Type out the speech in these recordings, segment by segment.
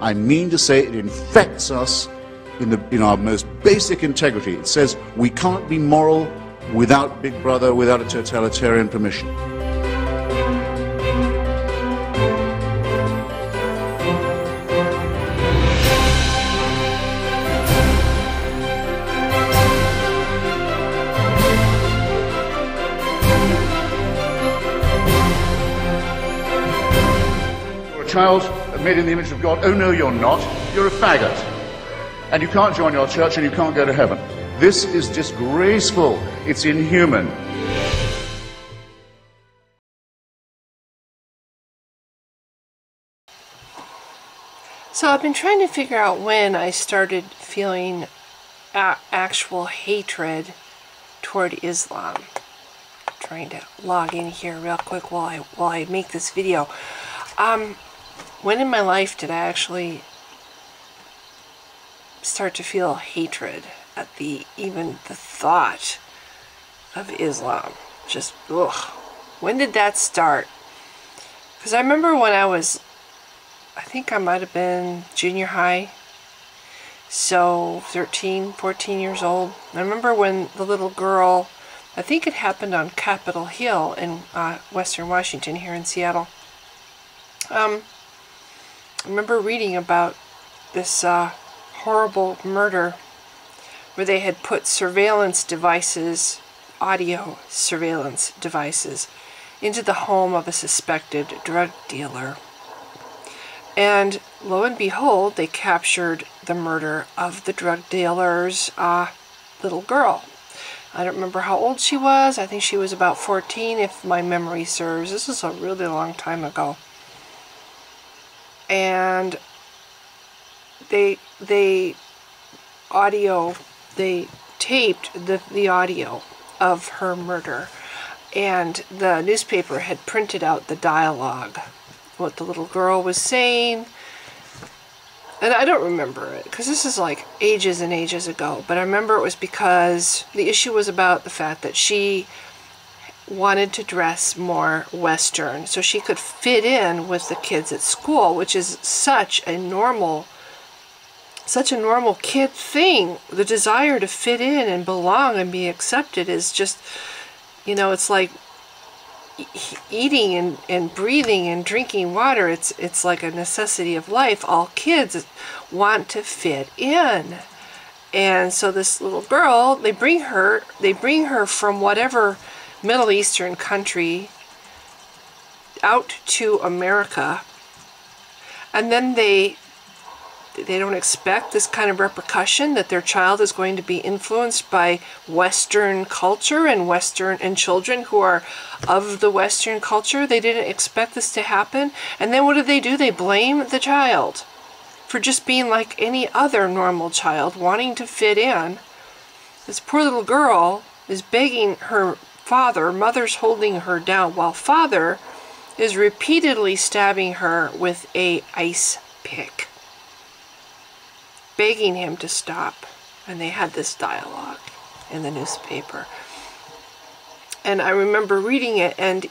I mean to say it infects us in our most basic integrity. It says we can't be moral without Big Brother, without a totalitarian permission. You're a child made in the image of God. Oh no, you're not. You're a faggot. And you can't join your church and you can't go to heaven. This is disgraceful. It's inhuman. So I've been trying to figure out when I started feeling actual hatred toward Islam. I'm trying to log in here real quick while I make this video. When in my life did I actually start to feel hatred at even the thought of Islam? Just, ugh. When did that start? Because I remember when I think I might have been junior high, so 13, 14 years old. I remember when the little girl, I think it happened on Capitol Hill in Western Washington here in Seattle. I remember reading about this horrible murder where they had put surveillance devices, audio surveillance devices, into the home of a suspected drug dealer. And lo and behold, they captured the murder of the drug dealer's little girl. I don't remember how old she was. I think she was about 14 if my memory serves. This is a really long time ago. And they taped the audio of her murder, and the newspaper had printed out the dialogue, what the little girl was saying. And I don't remember it because this is like ages and ages ago, but I remember it was because the issue was about the fact that she wanted to dress more Western so she could fit in with the kids at school, which is such a normal kid thing. The desire to fit in and belong and be accepted is just, you know, it's like eating and breathing and drinking water. It's like a necessity of life. All kids want to fit in. And so this little girl, they bring her from whatever Middle Eastern country out to America, and then they don't expect this kind of repercussion, that their child is going to be influenced by Western culture and children who are of the Western culture. They didn't expect this to happen. And then what do? They blame the child for just being like any other normal child, wanting to fit in. This poor little girl is begging her father, mother's holding her down, while father is repeatedly stabbing her with a ice pick, begging him to stop. And they had this dialogue in the newspaper. And I remember reading it, and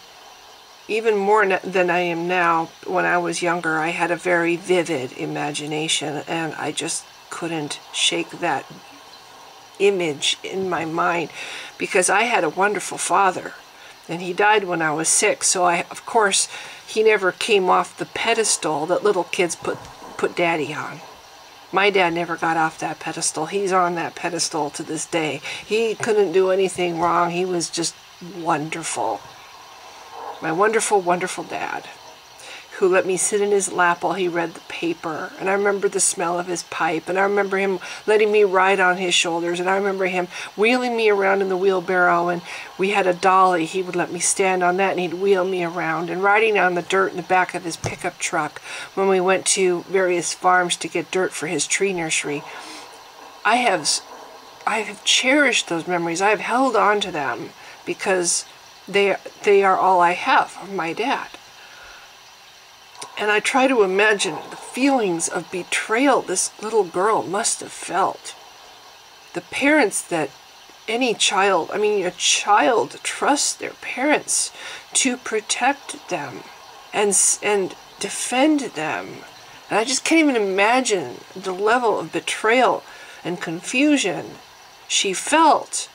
even more than I am now, when I was younger, I had a very vivid imagination, and I just couldn't shake that image in my mind, because I had a wonderful father, and he died when I was 6, so of course, he never came off the pedestal that little kids put daddy on. My dad never got off that pedestal. He's on that pedestal to this day. He couldn't do anything wrong. He was just wonderful. My wonderful, wonderful dad, who let me sit in his lap while he read the paper. And I remember the smell of his pipe. And I remember him letting me ride on his shoulders. And I remember him wheeling me around in the wheelbarrow. And we had a dolly. He would let me stand on that, and he'd wheel me around. And riding on the dirt in the back of his pickup truck when we went to various farms to get dirt for his tree nursery. I have cherished those memories. I have held on to them because they are all I have of my dad. And I try to imagine the feelings of betrayal this little girl must have felt. The parents that a child trusts their parents to protect them and defend them And I just can't even imagine the level of betrayal and confusion she felt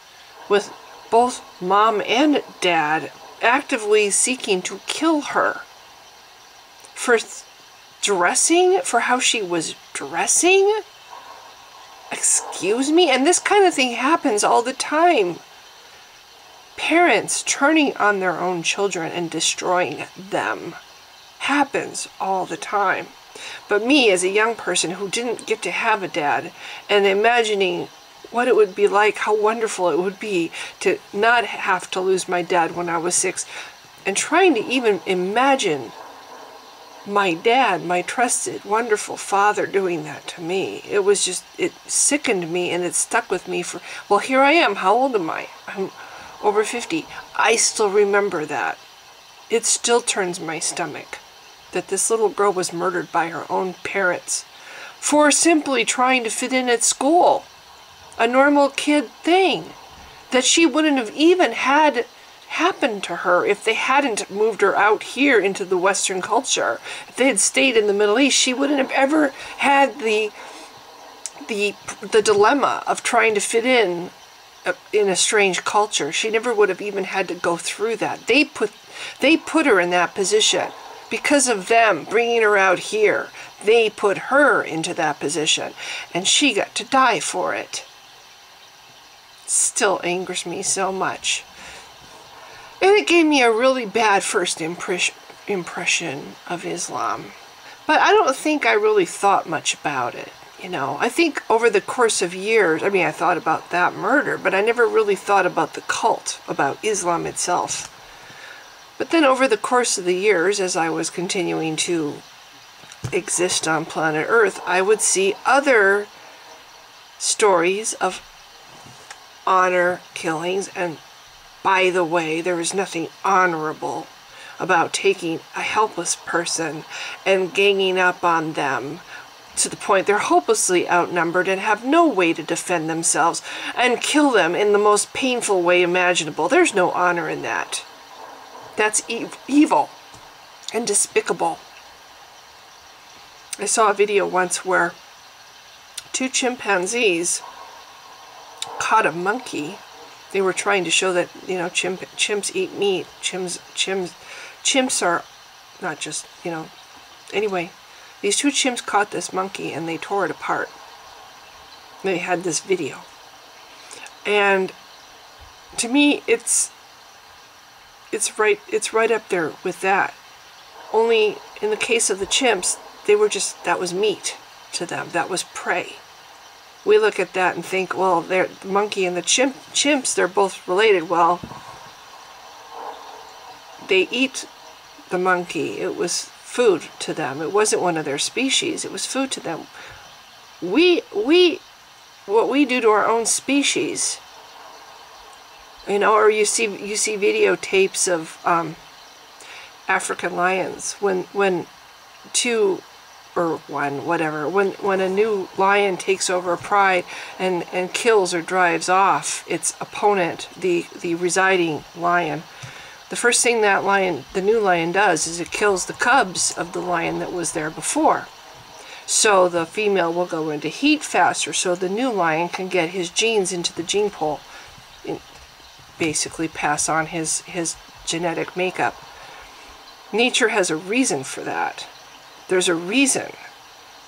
with both mom and dad actively seeking to kill her for dressing, for how she was dressing. Excuse me? And this kind of thing happens all the time. Parents turning on their own children and destroying them happens all the time. But me, as a young person who didn't get to have a dad, and imagining what it would be like, how wonderful it would be to not have to lose my dad when I was 6, and trying to even imagine my dad, my trusted, wonderful father, doing that to me. It was just, it sickened me, and it stuck with me for, well, here I am. How old am I? I'm over 50. I still remember that. It still turns my stomach that this little girl was murdered by her own parents for simply trying to fit in at school. A normal kid thing that she wouldn't have even had happen to her if they hadn't moved her out here into the Western culture. If they had stayed in the Middle East, she wouldn't have ever had the dilemma of trying to fit in a strange culture. She never would have even had to go through that. They put her in that position because of them bringing her out here. They put her into that position, and she got to die for it. Still angers me so much. And it gave me a really bad first impression of Islam. But I don't think I really thought much about it. You know, I think over the course of years, I mean, I thought about that murder, but I never really thought about the cult, about Islam itself. But then over the course of the years, as I was continuing to exist on planet Earth, I would see other stories of honor killings. And by the way, there is nothing honorable about taking a helpless person and ganging up on them to the point they're hopelessly outnumbered and have no way to defend themselves, and kill them in the most painful way imaginable. There's no honor in that. That's evil and despicable. I saw a video once where 2 chimpanzees caught a monkey. They were trying to show that, you know, chimps eat meat. Chimps are not just, you know, anyway. These 2 chimps caught this monkey and they tore it apart. They had this video. And to me, it's right up there with that. Only in the case of the chimps, that was meat to them. That was prey. We look at that and think, well, the monkey and the chimps, they're both related. Well, they eat the monkey. It was food to them. It wasn't one of their species. It was food to them. What we do to our own species, you know, or you see videotapes of African lions when a new lion takes over a pride and kills or drives off its opponent, the residing lion. The first thing the new lion does is it kills the cubs of the lion that was there before. So the female will go into heat faster so the new lion can get his genes into the gene pool, basically pass on his genetic makeup. Nature has a reason for that. There's a reason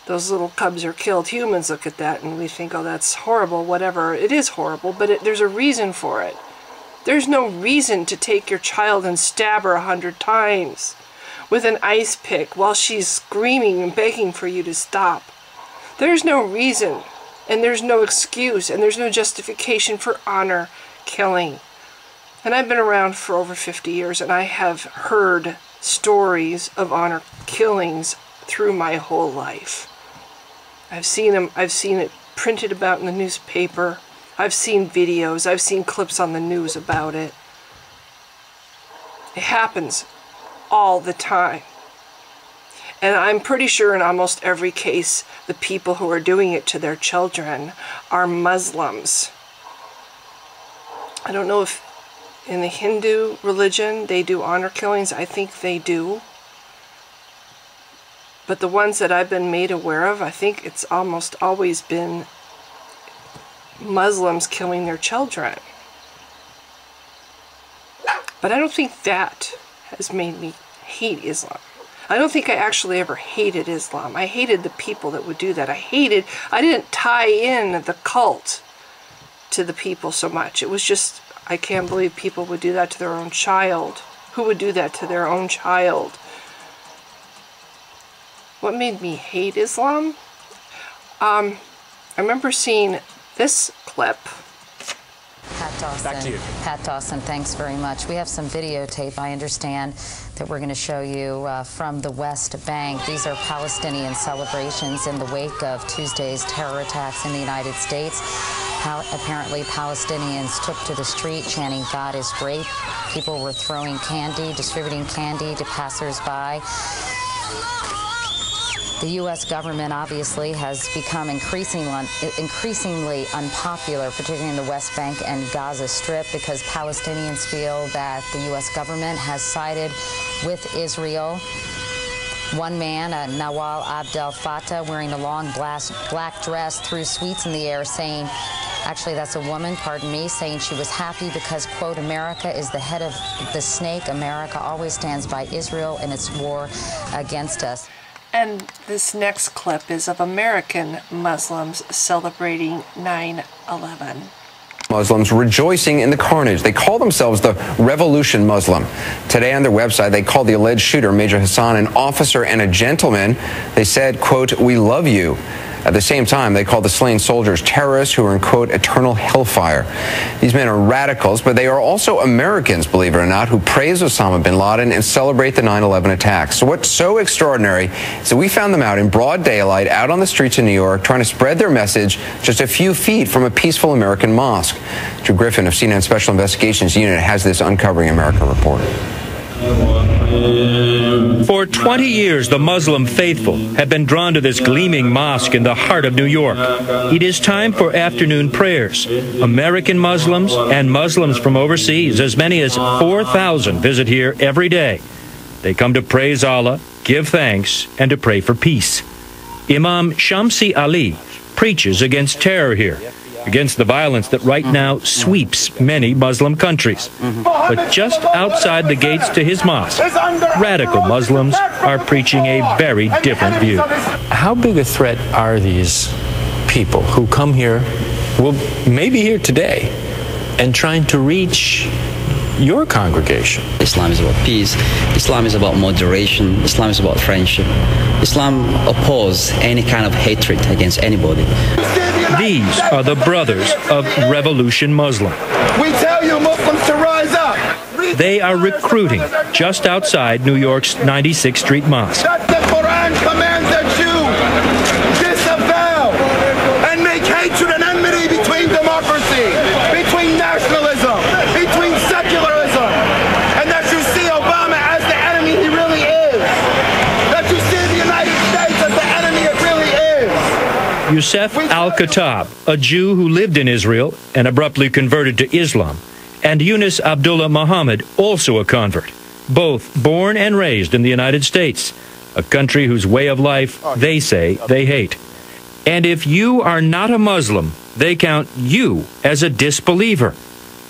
those little cubs are killed. Humans look at that and we think, oh, that's horrible, whatever. It is horrible, but there's a reason for it. There's no reason to take your child and stab her 100 times with an ice pick while she's screaming and begging for you to stop. There's no reason, and there's no excuse, and there's no justification for honor killing. And I've been around for over 50 years, and I have heard stories of honor killings through my whole life. I've seen them. I've seen it printed about in the newspaper. I've seen videos. I've seen clips on the news about it. It happens all the time. And I'm pretty sure in almost every case, the people who are doing it to their children are Muslims. I don't know if in the Hindu religion they do honor killings. I think they do. But the ones that I've been made aware of, I think it's almost always been Muslims killing their children. But I don't think that has made me hate Islam. I don't think I actually ever hated Islam. I hated the people that would do that. I didn't tie in the cult to the people so much. It was just, I can't believe people would do that to their own child. Who would do that to their own child? What made me hate Islam? I remember seeing this clip. Pat Dawson. Back to you. Pat Dawson, thanks very much. We have some videotape, I understand, that we're going to show you from the West Bank. These are Palestinian celebrations in the wake of Tuesday's terror attacks in the United States. Apparently, Palestinians took to the street chanting, "God is great." People were throwing candy, distributing candy to passers-by. The U.S. government obviously has become increasingly unpopular, particularly in the West Bank and Gaza Strip, because Palestinians feel that the U.S. government has sided with Israel. One man, Nawal Abdel Fattah, wearing a long black dress, threw sweets in the air saying, actually that's a woman, pardon me, saying she was happy because, quote, America is the head of the snake. America always stands by Israel in its war against us. And this next clip is of American Muslims celebrating 9/11. Muslims rejoicing in the carnage. They call themselves the Revolution Muslim. Today on their website, they called the alleged shooter, Major Hassan, an officer and a gentleman. They said, quote, "We love you." At the same time, they called the slain soldiers terrorists who are in, quote, eternal hellfire. These men are radicals, but they are also Americans, believe it or not, who praise Osama bin Laden and celebrate the 9/11 attacks. So what's so extraordinary is that we found them out in broad daylight, out on the streets of New York, trying to spread their message just a few feet from a peaceful American mosque. Drew Griffin of CNN Special Investigations Unit has this Uncovering America report. For 20 years, the Muslim faithful have been drawn to this gleaming mosque in the heart of New York. It is time for afternoon prayers. American Muslims and Muslims from overseas, as many as 4,000, visit here every day. They come to praise Allah, give thanks, and to pray for peace. Imam Shamsi Ali preaches against terror here, against the violence that right now sweeps many Muslim countries. But just outside the gates to his mosque, radical Muslims are preaching a very different view. How big a threat are these people who come here, well, maybe here today, and trying to reach your congregation? Islam is about peace. Islam is about moderation. Islam is about friendship. Islam opposes any kind of hatred against anybody. These are the brothers of Revolution Muslim. We tell you Muslims to rise up. They are recruiting just outside New York's 96th Street Mosque. That the Quran commands that you disavow and make hatred and enmity between democracy, between nationalism, between secularism, and that you see Obama as the enemy he really is. That you see the United States as the enemy it really is. Youssef al-Khattab, a Jew who lived in Israel and abruptly converted to Islam, and Yunus Abdullah Muhammad, also a convert, both born and raised in the United States, a country whose way of life they say they hate. And if you are not a Muslim, they count you as a disbeliever.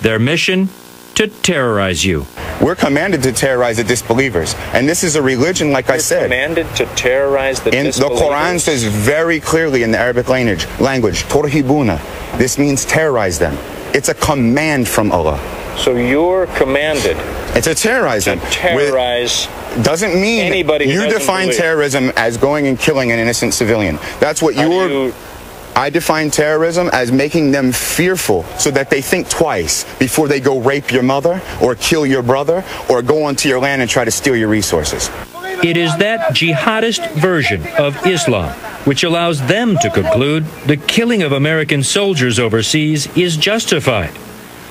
Their mission? To terrorize you. We're commanded to terrorize the disbelievers. And this is a religion, like I said. Commanded to terrorize the disbelievers? The Quran says very clearly in the Arabic language, Turhibuna. This means terrorize them. It's a command from Allah. So you're commanded. It's a terrorize them. Terrorize. Doesn't mean anybody who you define believe. Terrorism as going and killing an innocent civilian. That's what I define terrorism as making them fearful so that they think twice before they go rape your mother or kill your brother or go onto your land and try to steal your resources. It is that jihadist version of Islam which allows them to conclude the killing of American soldiers overseas is justified,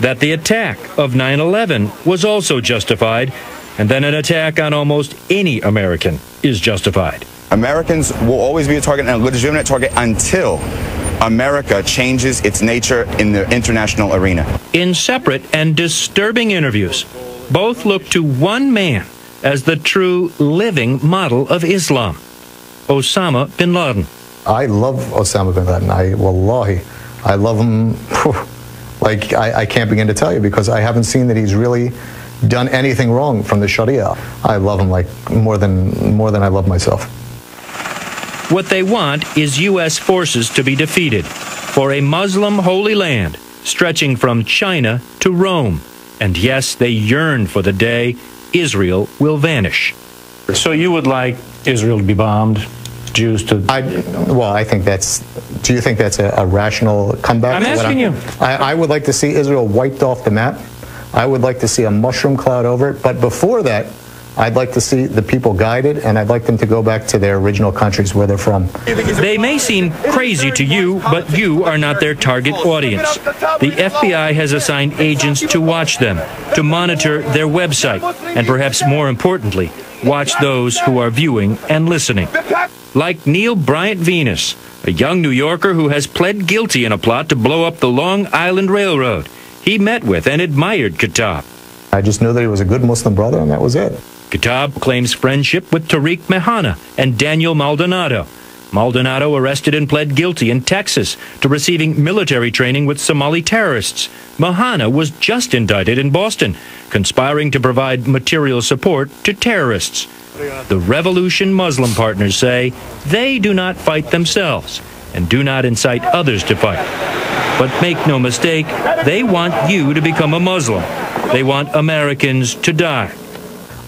that the attack of 9/11 was also justified, and that an attack on almost any American is justified. Americans will always be a target and a legitimate target until America changes its nature in the international arena. In separate and disturbing interviews, both look to one man as the true living model of Islam. Osama bin Laden. I love Osama bin Laden. Wallahi, I love him. Like, I can't begin to tell you, because I haven't seen that he's really done anything wrong from the shari'a. I love him like more than I love myself. What they want is U.S. forces to be defeated for a Muslim holy land stretching from China to Rome. And yes, they yearn for the day Israel will vanish. So you would like Israel to be bombed, Jews to... I think that's... Do you think that's a rational comeback? I'm asking you. I would like to see Israel wiped off the map. I would like to see a mushroom cloud over it. But before that, I'd like to see the people guided, and I'd like them to go back to their original countries where they're from. They may seem crazy to you, but you are not their target audience. The FBI has assigned agents to watch them, to monitor their website, and perhaps more importantly, watch those who are viewing and listening. Like Neil Bryant Venus, a young New Yorker who has pled guilty in a plot to blow up the Long Island Railroad. He met with and admired Khattab. I just knew that he was a good Muslim brother, and that was it. Khattab claims friendship with Tariq Mehana and Daniel Maldonado. Maldonado arrested and pled guilty in Texas to receiving military training with Somali terrorists. Mehana was just indicted in Boston, conspiring to provide material support to terrorists. The Revolution Muslim partners say they do not fight themselves and do not incite others to fight. But make no mistake, they want you to become a Muslim. They want Americans to die.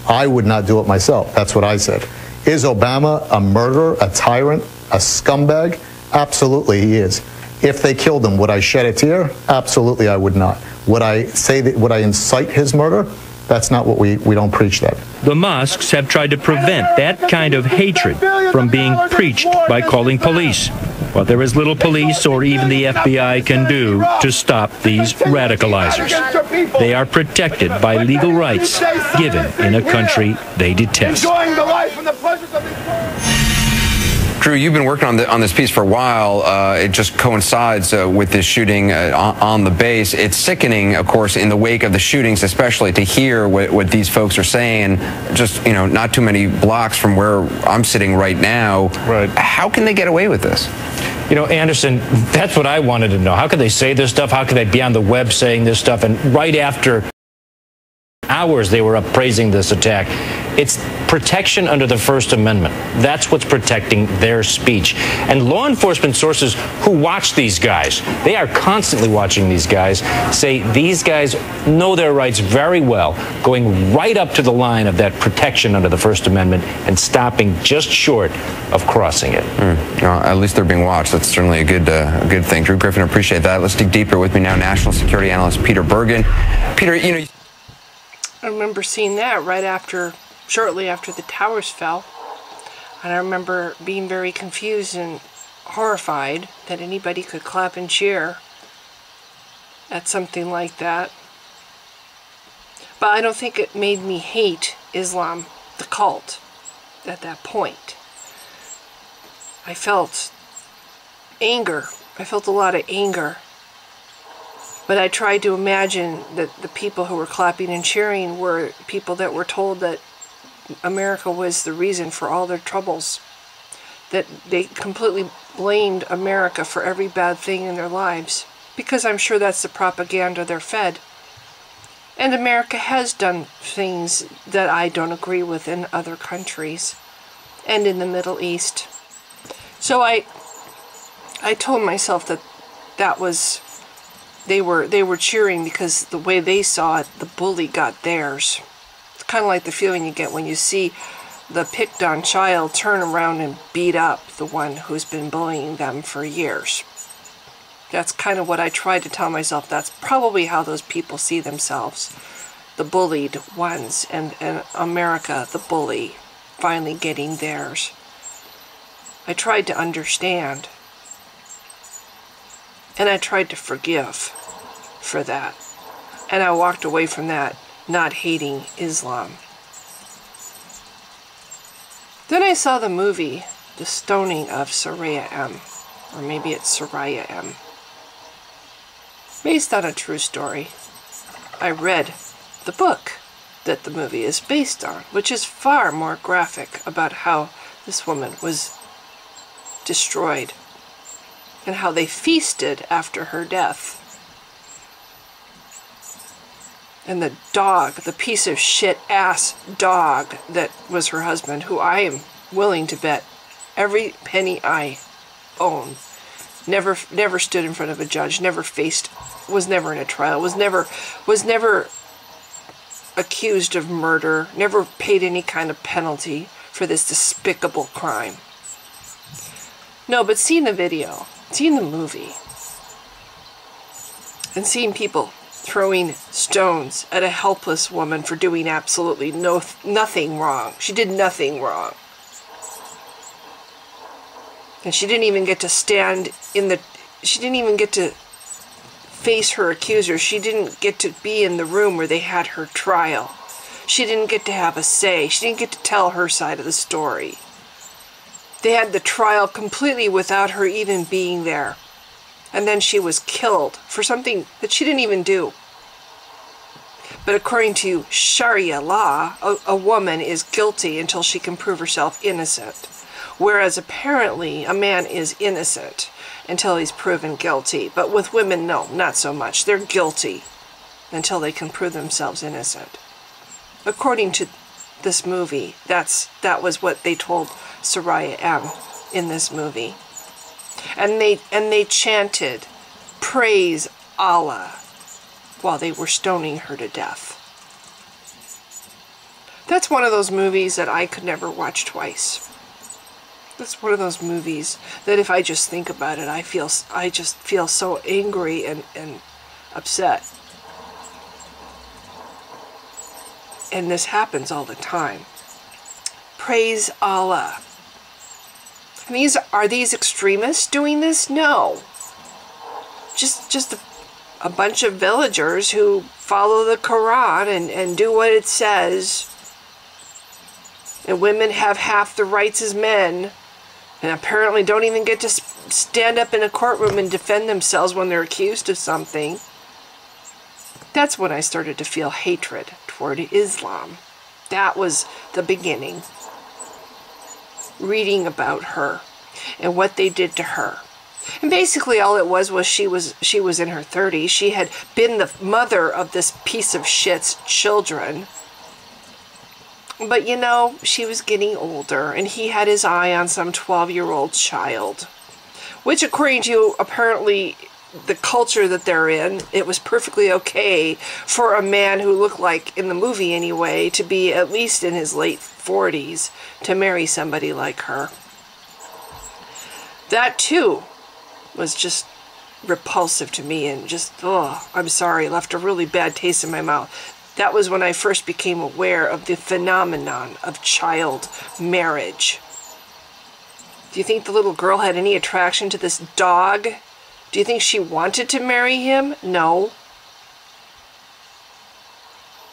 I would not do it myself. That's what I said. Is Obama a murderer, a tyrant, a scumbag? Absolutely he is. If they killed him, would I shed a tear? Absolutely I would not. Would I say that, would I incite his murder? That's not what we don't preach that. The mosques have tried to prevent that kind of hatred from being preached by calling police. But there is little police or even the FBI can do to stop these radicalizers. They are protected by legal rights given in a country they detest. Drew, you've been working on this piece for a while. It just coincides with this shooting on the base. It's sickening, of course, in the wake of the shootings, especially to hear what these folks are saying. Just, not too many blocks from where I'm sitting right now. Right. How can they get away with this? Anderson, that's what I wanted to know. How could they say this stuff? How could they be on the web saying this stuff? And right after hours, they were up praising this attack. It's protection under the First Amendment. That's what's protecting their speech. And law enforcement sources who watch these guys, they are constantly watching these guys, say these guys know their rights very well, going right up to the line of that protection under the First Amendment and stopping just short of crossing it. At least they're being watched. That's certainly a good thing. Drew Griffin, appreciate that. Let's dig deeper. With me now, national security analyst Peter Bergen. Peter, I remember seeing that shortly after the towers fell. And I remember being very confused and horrified that anybody could clap and cheer at something like that. But I don't think it made me hate Islam, the cult, at that point. I felt anger. I felt a lot of anger. But I tried to imagine that the people who were clapping and cheering were people that were told that America was the reason for all their troubles. That they completely blamed America for every bad thing in their lives. Because I'm sure that's the propaganda they're fed. And America has done things that I don't agree with in other countries. And in the Middle East. So I told myself that was... They were cheering because the way they saw it, the bully got theirs. It's kind of like the feeling you get when you see the picked on child turn around and beat up the one who's been bullying them for years. That's kind of what I tried to tell myself. That's probably how those people see themselves. The bullied ones and America, the bully, finally getting theirs. I tried to understand. And I tried to forgive for that. And I walked away from that not hating Islam. Then I saw the movie, The Stoning of Shari'a M. Or maybe it's Shari'a M. Based on a true story. I read the book that the movie is based on, which is far more graphic about how this woman was destroyed, and how they feasted after her death. And the dog, the piece of shit ass dog that was her husband, who I am willing to bet every penny I own, never stood in front of a judge, was never in a trial, was never accused of murder, never paid any kind of penalty for this despicable crime. No, but seeing the video, seeing the movie, and seeing people throwing stones at a helpless woman for doing absolutely nothing wrong. She did nothing wrong. And she didn't even get to she didn't even get to face her accusers. She didn't get to be in the room where they had her trial. She didn't get to have a say. She didn't get to tell her side of the story. They had the trial completely without her even being there. And then she was killed for something that she didn't even do. But according to shari'a law, a woman is guilty until she can prove herself innocent. Whereas apparently a man is innocent until he's proven guilty. But with women, no, not so much. They're guilty until they can prove themselves innocent. According to this movie, that was what they told Shari'a M in this movie. And they chanted, "Praise Allah," while they were stoning her to death. That's one of those movies that I could never watch twice. That's one of those movies that if I just think about it, I just feel so angry and upset. And this happens all the time. Praise Allah. Are these extremists doing this? No. Just a bunch of villagers who follow the Quran and do what it says. And women have half the rights as men. And apparently don't even get to stand up in a courtroom and defend themselves when they're accused of something. That's when I started to feel hatred toward Islam. That was the beginning. Reading about her and what they did to her. And basically all it was she was in her 30s. She had been the mother of this piece of shit's children. But you know, she was getting older and he had his eye on some 12-year-old child. Which according to apparently the culture that they're in, it was perfectly okay for a man who looked like, in the movie anyway, to be at least in his late 40s to marry somebody like her. That too was just repulsive to me and just, oh, I'm sorry, left a really bad taste in my mouth. That was when I first became aware of the phenomenon of child marriage. Do you think the little girl had any attraction to this dog? Do you think she wanted to marry him? No.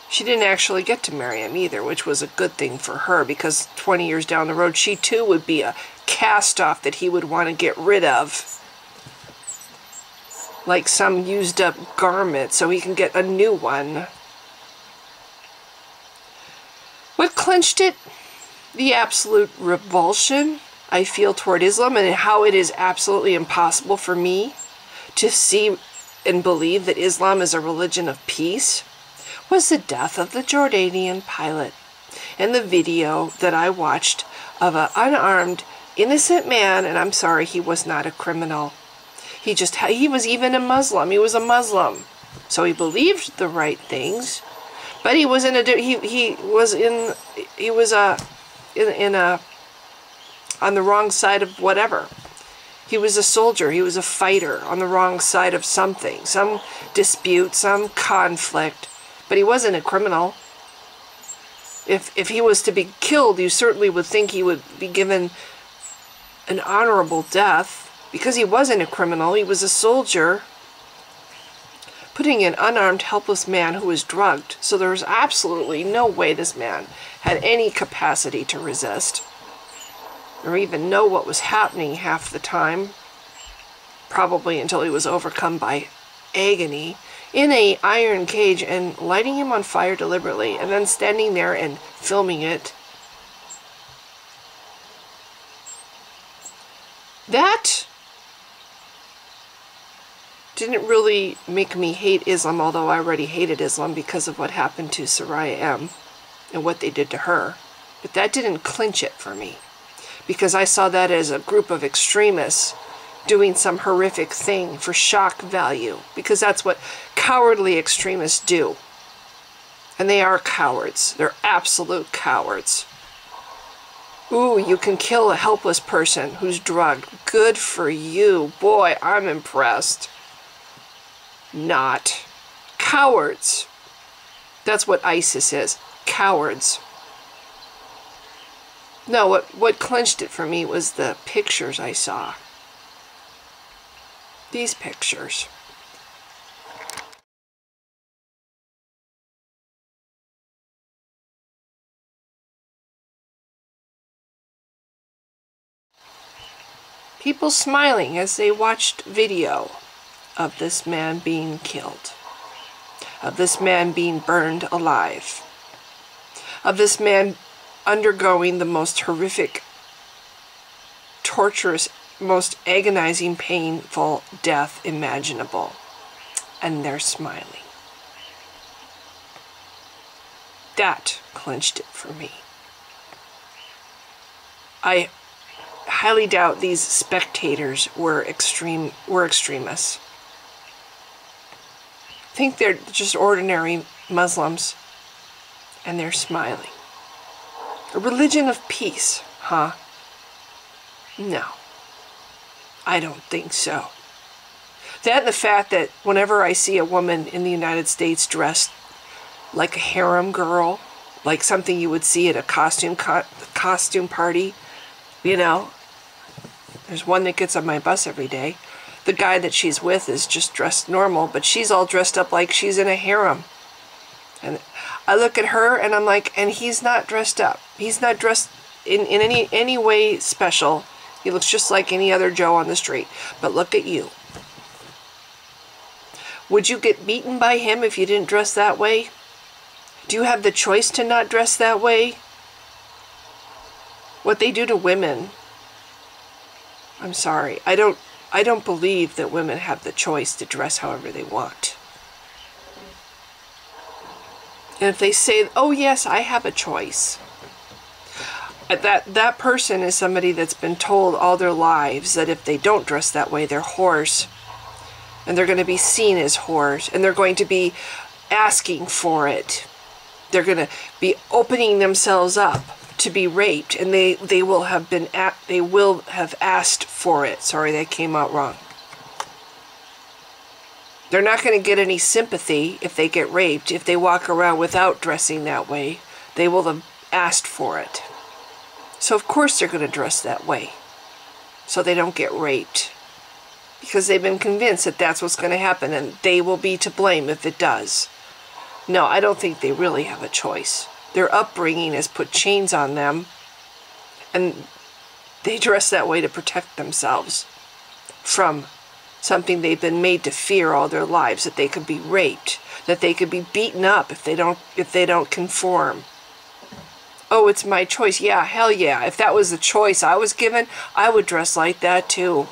She didn't actually get to marry him either, which was a good thing for her because 20 years down the road, she too would be a cast-off that he would want to get rid of. Like some used-up garment so he can get a new one. What clinched it? The absolute revulsion I feel toward Islam and how it is absolutely impossible for me to see and believe that Islam is a religion of peace was the death of the Jordanian pilot and the video that I watched of an unarmed, innocent man, and I'm sorry, he was not a criminal. He was even a Muslim. He was a Muslim. So he believed the right things, but he was on the wrong side of whatever. He was a soldier, he was a fighter on the wrong side of something, some dispute, some conflict, but he wasn't a criminal. If he was to be killed, you certainly would think he would be given an honorable death, because he wasn't a criminal, he was a soldier, putting an unarmed, helpless man who was drugged. So there was absolutely no way this man had any capacity to resist or even know what was happening half the time, probably until he was overcome by agony, in an iron cage and lighting him on fire deliberately and then standing there and filming it. That didn't really make me hate Islam, although I already hated Islam because of what happened to Shari'a M and what they did to her. But that didn't clinch it for me, because I saw that as a group of extremists doing some horrific thing for shock value, because that's what cowardly extremists do. And they are cowards. They're absolute cowards. Ooh, you can kill a helpless person who's drugged. Good for you. Boy, I'm impressed. Not. Cowards. That's what ISIS is. Cowards. No, what clinched it for me was the pictures I saw. These pictures. People smiling as they watched video of this man being killed, of this man being burned alive, of this man undergoing the most horrific, torturous, most agonizing, painful death imaginable. And they're smiling. That clinched it for me. I highly doubt these spectators were extremists. I think they're just ordinary Muslims, and they're smiling. A religion of peace, huh? No, I don't think so. That and the fact that whenever I see a woman in the United States dressed like a harem girl, like something you would see at a costume party, you know, there's one that gets on my bus every day. The guy that she's with is just dressed normal, but she's all dressed up like she's in a harem. And I look at her and I'm like, and he's not dressed up. He's not dressed in any way special. He looks just like any other Joe on the street. But look at you. Would you get beaten by him if you didn't dress that way? Do you have the choice to not dress that way? What they do to women, I'm sorry, I don't believe that women have the choice to dress however they want. And if they say, oh yes, I have a choice, that person is somebody that's been told all their lives that if they don't dress that way, they're whores. And they're going to be seen as whores. And they're going to be asking for it. They're going to be opening themselves up to be raped. And they will have asked for it. Sorry, that came out wrong. They're not going to get any sympathy if they get raped. If they walk around without dressing that way, they will have asked for it. So of course they're going to dress that way, so they don't get raped. Because they've been convinced that that's what's going to happen, and they will be to blame if it does. No, I don't think they really have a choice. Their upbringing has put chains on them, and they dress that way to protect themselves from something they've been made to fear all their lives, that they could be raped, that they could be beaten up if they don't conform. Oh, it's my choice. Yeah, hell yeah. If that was the choice I was given, I would dress like that too.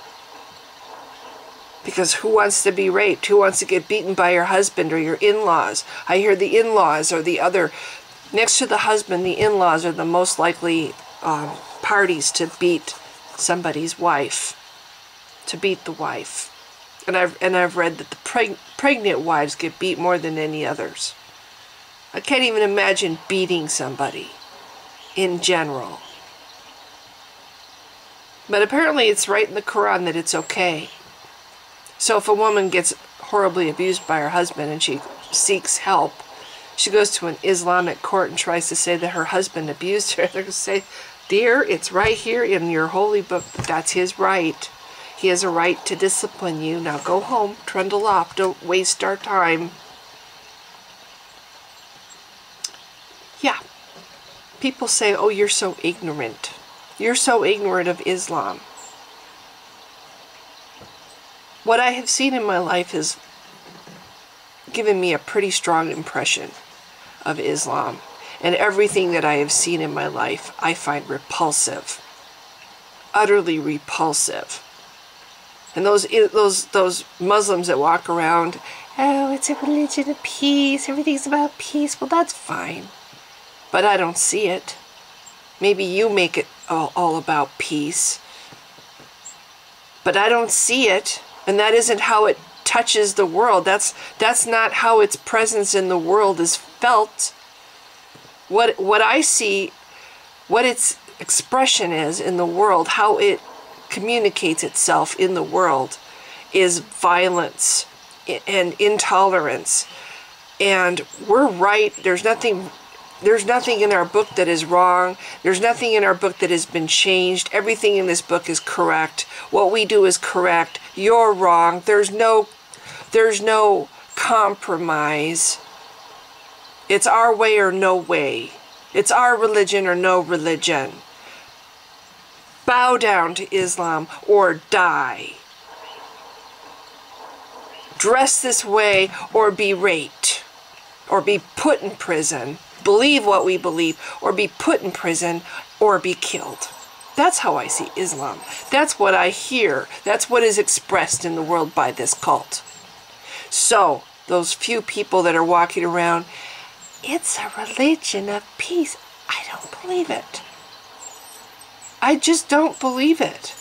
Because who wants to be raped? Who wants to get beaten by your husband or your in-laws? I hear the in-laws are the other, next to the husband, the in-laws are the most likely parties to beat somebody's wife, to beat the wife. And I've read that the pregnant wives get beat more than any others. I can't even imagine beating somebody in general. But apparently it's right in the Quran that it's okay. So if a woman gets horribly abused by her husband and she seeks help, she goes to an Islamic court and tries to say that her husband abused her, they're going to say, dear, it's right here in your holy book that that's his right. He has a right to discipline you. Now go home, trundle off, don't waste our time. Yeah. People say, oh, you're so ignorant. You're so ignorant of Islam. What I have seen in my life has given me a pretty strong impression of Islam. And everything that I have seen in my life, I find repulsive. Utterly repulsive. And those Muslims that walk around, oh, it's a religion of peace, everything's about peace. Well, that's fine, but I don't see it. Maybe you make it all about peace, but I don't see it, and that isn't how it touches the world. That's not how its presence in the world is felt. What I see, what its expression is in the world, how it communicates itself in the world, is violence and intolerance. And we're right. There's nothing in our book that is wrong. There's nothing in our book that has been changed. Everything in this book is correct. What we do is correct. You're wrong. There's no compromise. It's our way or no way. It's our religion or no religion. Bow down to Islam or die. Dress this way or be raped or be put in prison. Believe what we believe or be put in prison or be killed. That's how I see Islam. That's what I hear. That's what is expressed in the world by this cult. So, those few people that are walking around, it's a religion of peace. I don't believe it. I just don't believe it.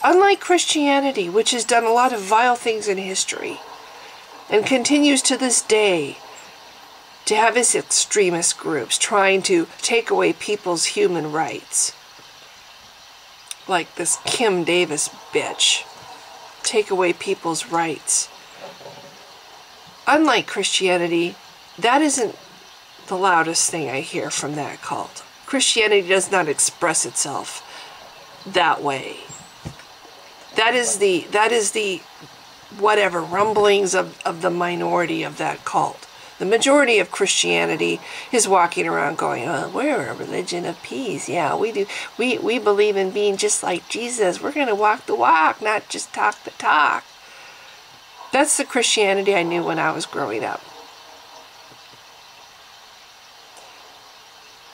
Unlike Christianity, which has done a lot of vile things in history and continues to this day to have its extremist groups trying to take away people's human rights. Like this Kim Davis bitch. Take away people's rights. Unlike Christianity, that isn't the loudest thing I hear from that cult. Christianity does not express itself that way. That is the whatever rumblings of the minority of that cult. The majority of Christianity is walking around going, oh, we're a religion of peace. Yeah, we do. We believe in being just like Jesus. We're going to walk the walk, not just talk the talk. That's the Christianity I knew when I was growing up.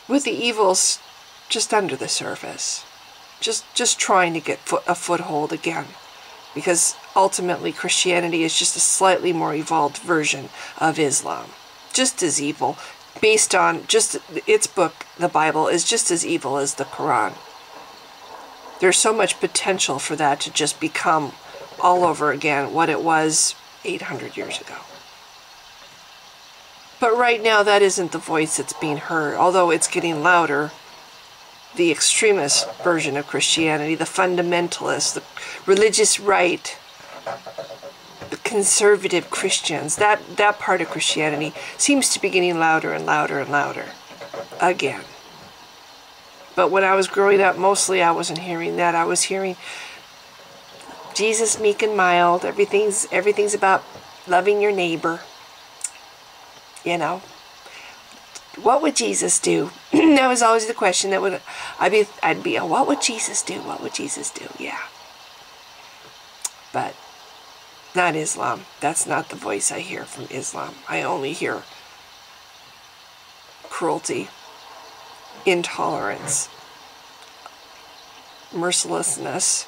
With the evils just under the surface. Just trying to get a foothold again. Because ultimately Christianity is just a slightly more evolved version of Islam. Just as evil. Based on just its book, the Bible, is just as evil as the Quran. There's so much potential for that to just become all over again what it was 800 years ago. But right now that isn't the voice that's being heard, although it's getting louder. The extremist version of Christianity, the fundamentalists, the religious right, the conservative Christians, that part of Christianity seems to be getting louder and louder and louder again. But when I was growing up, mostly I wasn't hearing that. I was hearing Jesus meek and mild. Everything's about loving your neighbor. You know. What would Jesus do? That was always the question that I'd be, oh, what would Jesus do? What would Jesus do? Yeah. But not Islam. That's not the voice I hear from Islam. I only hear cruelty, intolerance, mercilessness,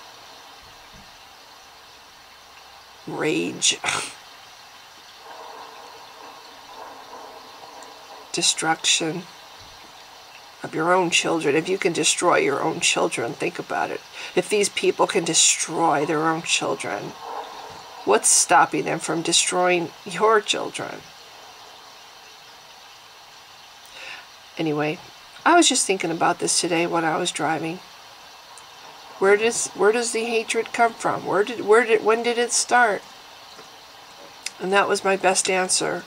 rage, destruction of your own children. If you can destroy your own children, think about it. If these people can destroy their own children, what's stopping them from destroying your children? Anyway, I was just thinking about this today when I was driving. Where does the hatred come from? When did it start? And that was my best answer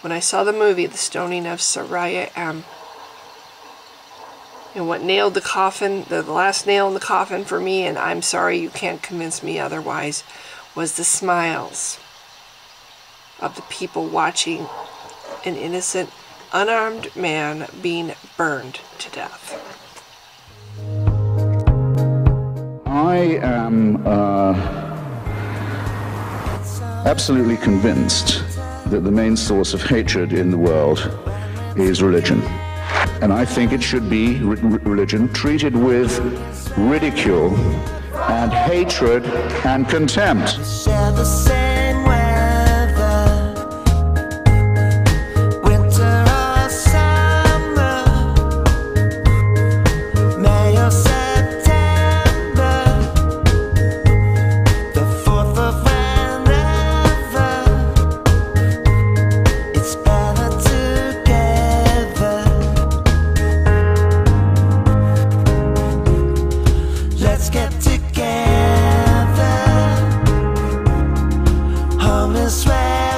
when I saw the movie, The Stoning of Shari'a. And what nailed the coffin, the last nail in the coffin for me, and I'm sorry you can't convince me otherwise, was the smiles of the people watching an innocent, unarmed man being burned to death. I am absolutely convinced that the main source of hatred in the world is religion. And I think it should be, religion, treated with ridicule and hatred and contempt. Share the same weather, winter or summer, May or September, the 4th of whenever, it's better together. Let's get together. Home is where